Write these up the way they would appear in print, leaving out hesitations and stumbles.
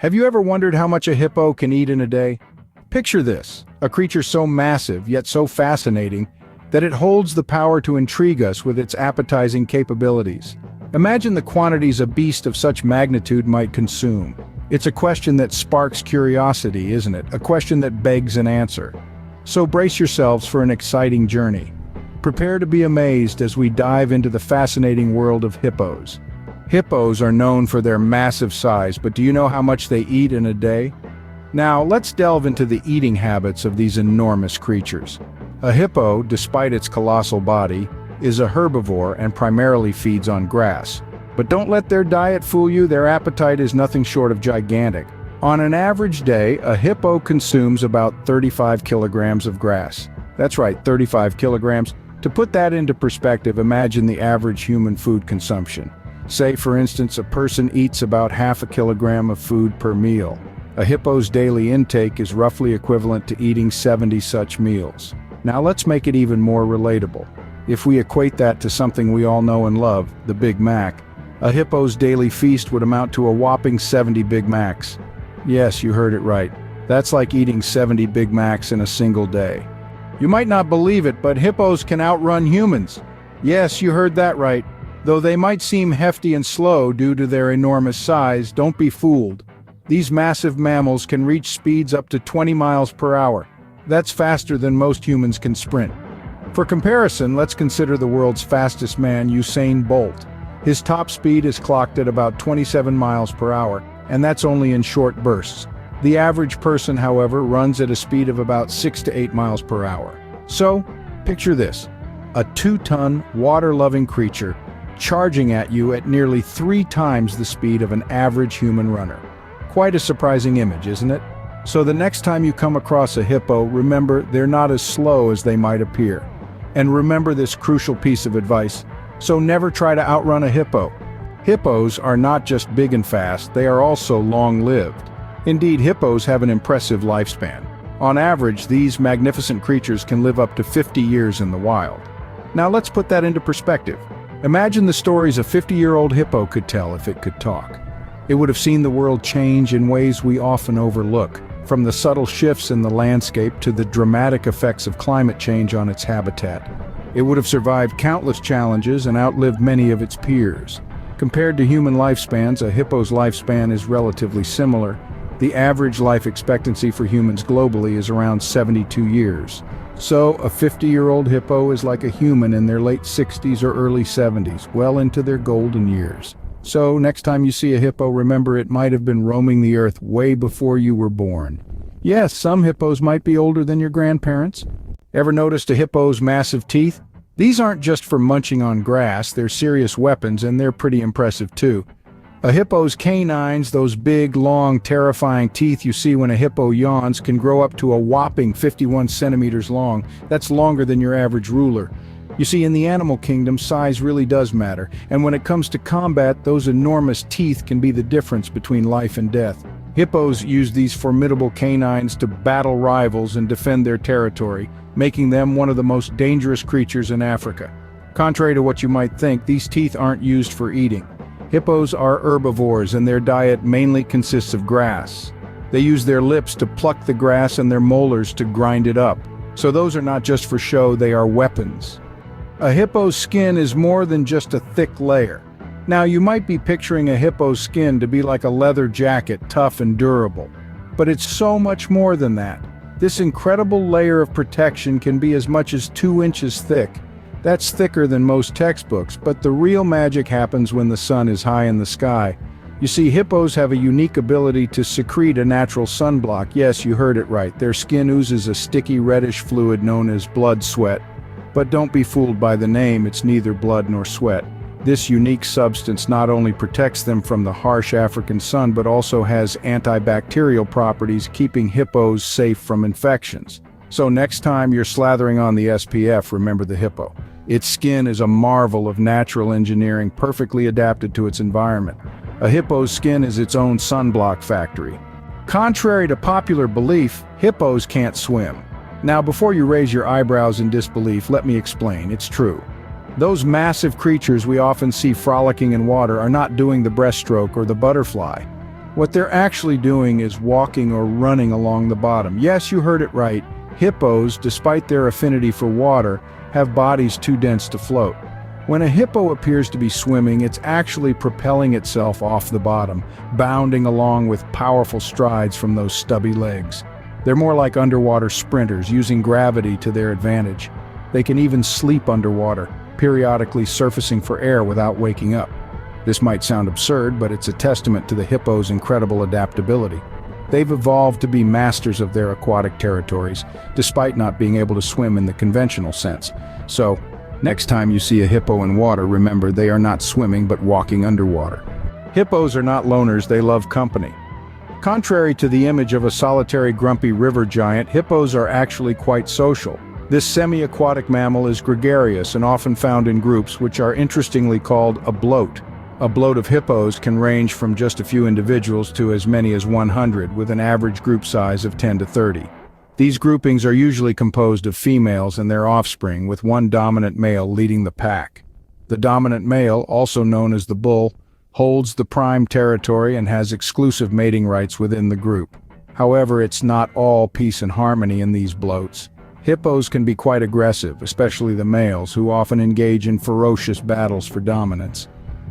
Have you ever wondered how much a hippo can eat in a day? Picture this, a creature so massive yet so fascinating that it holds the power to intrigue us with its appetizing capabilities. Imagine the quantities a beast of such magnitude might consume. It's a question that sparks curiosity, isn't it? A question that begs an answer. So brace yourselves for an exciting journey. Prepare to be amazed as we dive into the fascinating world of hippos. Hippos are known for their massive size, but do you know how much they eat in a day? Now, let's delve into the eating habits of these enormous creatures. A hippo, despite its colossal body, is a herbivore and primarily feeds on grass. But don't let their diet fool you, their appetite is nothing short of gigantic. On an average day, a hippo consumes about 35 kilograms of grass. That's right, 35 kilograms. To put that into perspective, imagine the average human food consumption. Say, for instance, a person eats about half a kilogram of food per meal. A hippo's daily intake is roughly equivalent to eating 70 such meals. Now let's make it even more relatable. If we equate that to something we all know and love, the Big Mac, a hippo's daily feast would amount to a whopping 70 Big Macs. Yes, you heard it right. That's like eating 70 Big Macs in a single day. You might not believe it, but hippos can outrun humans. Yes, you heard that right. Though they might seem hefty and slow due to their enormous size, don't be fooled. These massive mammals can reach speeds up to 20 miles per hour. That's faster than most humans can sprint. For comparison, let's consider the world's fastest man, Usain Bolt. His top speed is clocked at about 27 miles per hour, and that's only in short bursts. The average person, however, runs at a speed of about 6 to 8 miles per hour. So, picture this, a 2-ton, water-loving creature charging at you at nearly 3 times the speed of an average human runner. Quite a surprising image, isn't it? So the next time you come across a hippo, remember they're not as slow as they might appear. And remember this crucial piece of advice, so never try to outrun a hippo. Hippos are not just big and fast, they are also long-lived. Indeed, hippos have an impressive lifespan. On average, these magnificent creatures can live up to 50 years in the wild. Now let's put that into perspective. Imagine the stories a 50-year-old hippo could tell if it could talk. It would have seen the world change in ways we often overlook, from the subtle shifts in the landscape to the dramatic effects of climate change on its habitat. It would have survived countless challenges and outlived many of its peers. Compared to human lifespans, a hippo's lifespan is relatively similar. The average life expectancy for humans globally is around 72 years. So, a 50-year-old hippo is like a human in their late 60s or early 70s, well into their golden years. So, next time you see a hippo, remember it might have been roaming the earth way before you were born. Yes, some hippos might be older than your grandparents. Ever noticed a hippo's massive teeth? These aren't just for munching on grass, they're serious weapons, and they're pretty impressive too. A hippo's canines, those big, long, terrifying teeth you see when a hippo yawns, can grow up to a whopping 51 centimeters long. That's longer than your average ruler. You see, in the animal kingdom, size really does matter, and when it comes to combat, those enormous teeth can be the difference between life and death. Hippos use these formidable canines to battle rivals and defend their territory, making them one of the most dangerous creatures in Africa. Contrary to what you might think, these teeth aren't used for eating. Hippos are herbivores, and their diet mainly consists of grass. They use their lips to pluck the grass and their molars to grind it up. So those are not just for show, they are weapons. A hippo's skin is more than just a thick layer. Now, you might be picturing a hippo's skin to be like a leather jacket, tough and durable. But it's so much more than that. This incredible layer of protection can be as much as 2 inches thick. That's thicker than most textbooks, but the real magic happens when the sun is high in the sky. You see, hippos have a unique ability to secrete a natural sunblock. Yes, you heard it right. Their skin oozes a sticky reddish fluid known as blood sweat. But don't be fooled by the name, it's neither blood nor sweat. This unique substance not only protects them from the harsh African sun, but also has antibacterial properties, keeping hippos safe from infections. So next time you're slathering on the SPF, remember the hippo. Its skin is a marvel of natural engineering, perfectly adapted to its environment. A hippo's skin is its own sunblock factory. Contrary to popular belief, hippos can't swim. Now, before you raise your eyebrows in disbelief, let me explain. It's true. Those massive creatures we often see frolicking in water are not doing the breaststroke or the butterfly. What they're actually doing is walking or running along the bottom. Yes, you heard it right. Hippos, despite their affinity for water, have bodies too dense to float. When a hippo appears to be swimming, it's actually propelling itself off the bottom, bounding along with powerful strides from those stubby legs. They're more like underwater sprinters, using gravity to their advantage. They can even sleep underwater, periodically surfacing for air without waking up. This might sound absurd, but it's a testament to the hippo's incredible adaptability. They've evolved to be masters of their aquatic territories, despite not being able to swim in the conventional sense. So, next time you see a hippo in water, remember they are not swimming but walking underwater. Hippos are not loners, they love company. Contrary to the image of a solitary grumpy river giant, hippos are actually quite social. This semi-aquatic mammal is gregarious and often found in groups, which are interestingly called a bloat. A bloat of hippos can range from just a few individuals to as many as 100, with an average group size of 10 to 30. These groupings are usually composed of females and their offspring, with one dominant male leading the pack. The dominant male, also known as the bull, holds the prime territory and has exclusive mating rights within the group. However, it's not all peace and harmony in these bloats. Hippos can be quite aggressive, especially the males, who often engage in ferocious battles for dominance.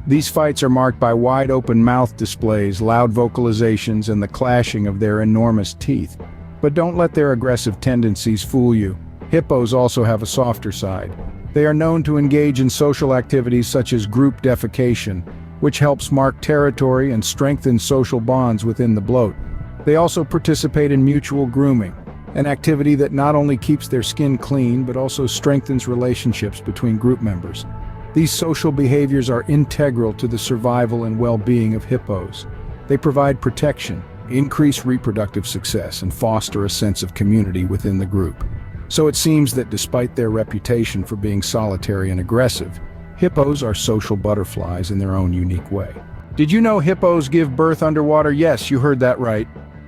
These fights are marked by wide-open mouth displays, loud vocalizations, and the clashing of their enormous teeth. But don't let their aggressive tendencies fool you. Hippos also have a softer side. They are known to engage in social activities such as group defecation, which helps mark territory and strengthen social bonds within the bloat. They also participate in mutual grooming, an activity that not only keeps their skin clean but also strengthens relationships between group members. These social behaviors are integral to the survival and well-being of hippos. They provide protection, increase reproductive success, and foster a sense of community within the group. So it seems that despite their reputation for being solitary and aggressive, hippos are social butterflies in their own unique way. Did you know hippos give birth underwater? Yes, you heard that right.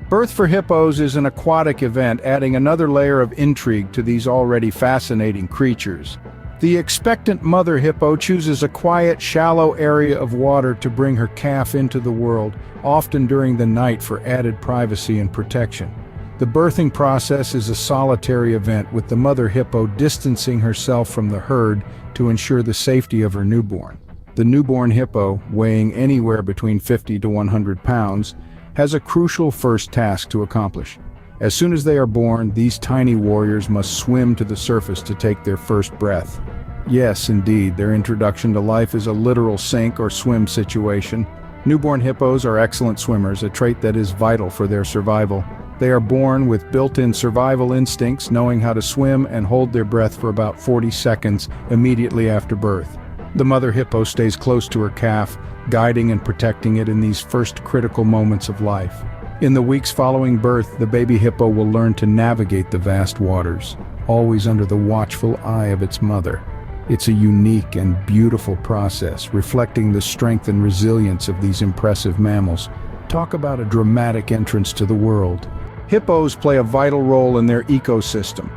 Birth for hippos is an aquatic event, adding another layer of intrigue to these already fascinating creatures. The expectant mother hippo chooses a quiet, shallow area of water to bring her calf into the world, often during the night for added privacy and protection. The birthing process is a solitary event, with the mother hippo distancing herself from the herd to ensure the safety of her newborn. The newborn hippo, weighing anywhere between 50 to 100 pounds, has a crucial first task to accomplish. As soon as they are born, these tiny warriors must swim to the surface to take their first breath. Yes, indeed, their introduction to life is a literal sink or swim situation. Newborn hippos are excellent swimmers, a trait that is vital for their survival. They are born with built-in survival instincts, knowing how to swim and hold their breath for about 40 seconds immediately after birth. The mother hippo stays close to her calf, guiding and protecting it in these first critical moments of life. In the weeks following birth, the baby hippo will learn to navigate the vast waters, always under the watchful eye of its mother. It's a unique and beautiful process, reflecting the strength and resilience of these impressive mammals. Talk about a dramatic entrance to the world. Hippos play a vital role in their ecosystem.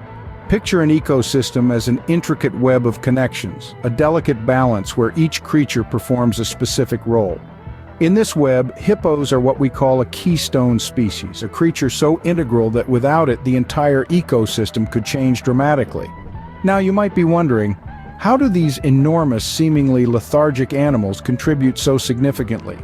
Picture an ecosystem as an intricate web of connections, a delicate balance where each creature performs a specific role. In this web, hippos are what we call a keystone species, a creature so integral that without it, the entire ecosystem could change dramatically. Now you might be wondering, how do these enormous, seemingly lethargic animals contribute so significantly?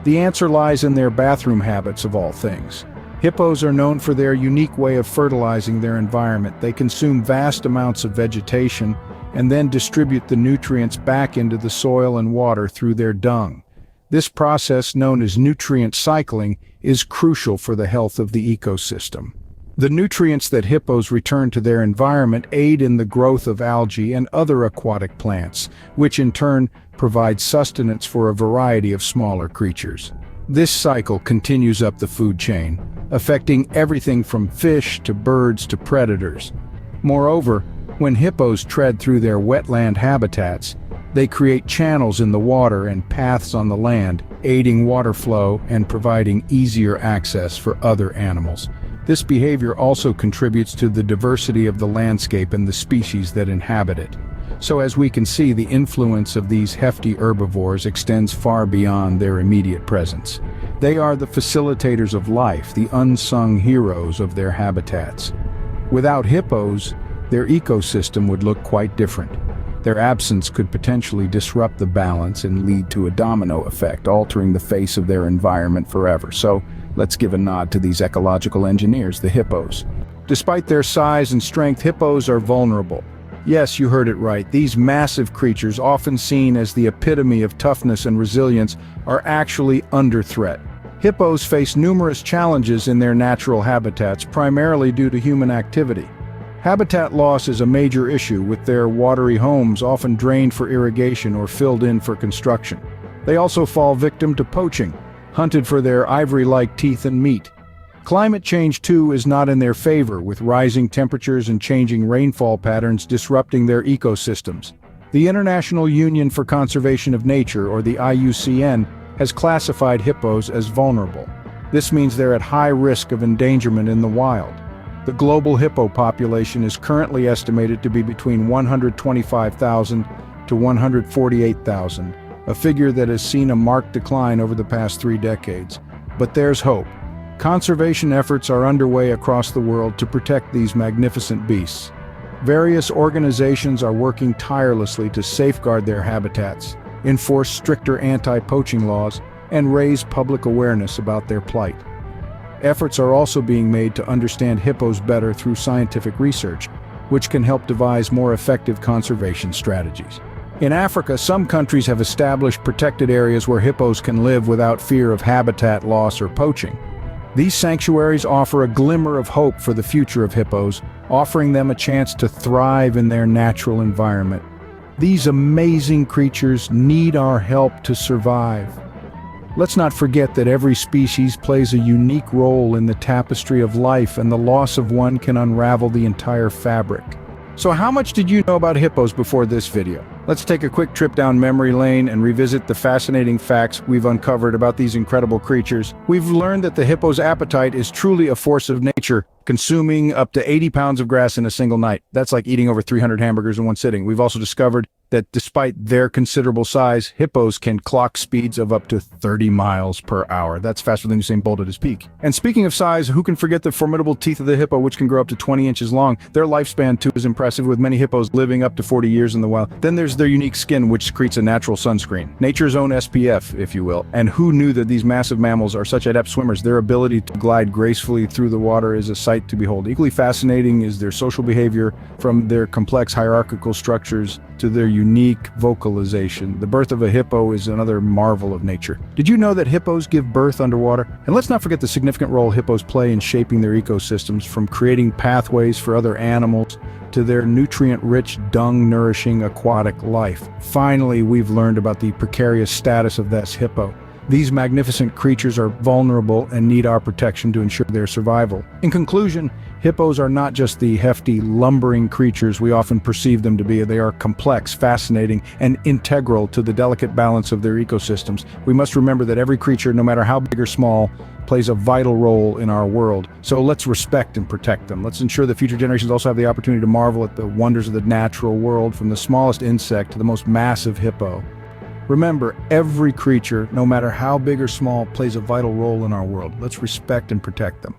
The answer lies in their bathroom habits, of all things. Hippos are known for their unique way of fertilizing their environment. They consume vast amounts of vegetation and then distribute the nutrients back into the soil and water through their dung. This process, known as nutrient cycling, is crucial for the health of the ecosystem. The nutrients that hippos return to their environment aid in the growth of algae and other aquatic plants, which in turn provide sustenance for a variety of smaller creatures. This cycle continues up the food chain, affecting everything from fish to birds to predators. Moreover, when hippos tread through their wetland habitats, they create channels in the water and paths on the land, aiding water flow and providing easier access for other animals. This behavior also contributes to the diversity of the landscape and the species that inhabit it. So as we can see, the influence of these hefty herbivores extends far beyond their immediate presence. They are the facilitators of life, the unsung heroes of their habitats. Without hippos, their ecosystem would look quite different. Their absence could potentially disrupt the balance and lead to a domino effect, altering the face of their environment forever. So, let's give a nod to these ecological engineers, the hippos. Despite their size and strength, hippos are vulnerable. Yes, you heard it right. These massive creatures, often seen as the epitome of toughness and resilience, are actually under threat. Hippos face numerous challenges in their natural habitats, primarily due to human activity. Habitat loss is a major issue, with their watery homes often drained for irrigation or filled in for construction. They also fall victim to poaching, hunted for their ivory-like teeth and meat. Climate change, too, is not in their favor, with rising temperatures and changing rainfall patterns disrupting their ecosystems. The International Union for Conservation of Nature, or the IUCN, has classified hippos as vulnerable. This means they're at high risk of endangerment in the wild. The global hippo population is currently estimated to be between 125,000 to 148,000, a figure that has seen a marked decline over the past 3 decades. But there's hope. Conservation efforts are underway across the world to protect these magnificent beasts. Various organizations are working tirelessly to safeguard their habitats, enforce stricter anti-poaching laws, and raise public awareness about their plight. Efforts are also being made to understand hippos better through scientific research, which can help devise more effective conservation strategies. In Africa, some countries have established protected areas where hippos can live without fear of habitat loss or poaching. These sanctuaries offer a glimmer of hope for the future of hippos, offering them a chance to thrive in their natural environment. These amazing creatures need our help to survive. Let's not forget that every species plays a unique role in the tapestry of life, and the loss of one can unravel the entire fabric. So how much did you know about hippos before this video? Let's take a quick trip down memory lane and revisit the fascinating facts we've uncovered about these incredible creatures. We've learned that the hippo's appetite is truly a force of nature, consuming up to 80 pounds of grass in a single night. That's like eating over 300 hamburgers in one sitting. We've also discovered that despite their considerable size, hippos can clock speeds of up to 30 miles per hour. That's faster than Usain Bolt at his peak. And speaking of size, who can forget the formidable teeth of the hippo, which can grow up to 20 inches long? Their lifespan, too, is impressive, with many hippos living up to 40 years in the wild. Then there's their unique skin, which secretes a natural sunscreen. Nature's own SPF, if you will. And who knew that these massive mammals are such adept swimmers? Their ability to glide gracefully through the water is a sight to behold. Equally fascinating is their social behavior, from their complex hierarchical structures to their unique vocalization. The birth of a hippo is another marvel of nature. Did you know that hippos give birth underwater? And let's not forget the significant role hippos play in shaping their ecosystems, from creating pathways for other animals to their nutrient-rich, dung-nourishing aquatic life. Finally, we've learned about the precarious status of this hippo. These magnificent creatures are vulnerable and need our protection to ensure their survival. In conclusion, hippos are not just the hefty, lumbering creatures we often perceive them to be. They are complex, fascinating, and integral to the delicate balance of their ecosystems. We must remember that every creature, no matter how big or small, plays a vital role in our world. So let's respect and protect them. Let's ensure that future generations also have the opportunity to marvel at the wonders of the natural world, from the smallest insect to the most massive hippo. Remember, every creature, no matter how big or small, plays a vital role in our world. Let's respect and protect them.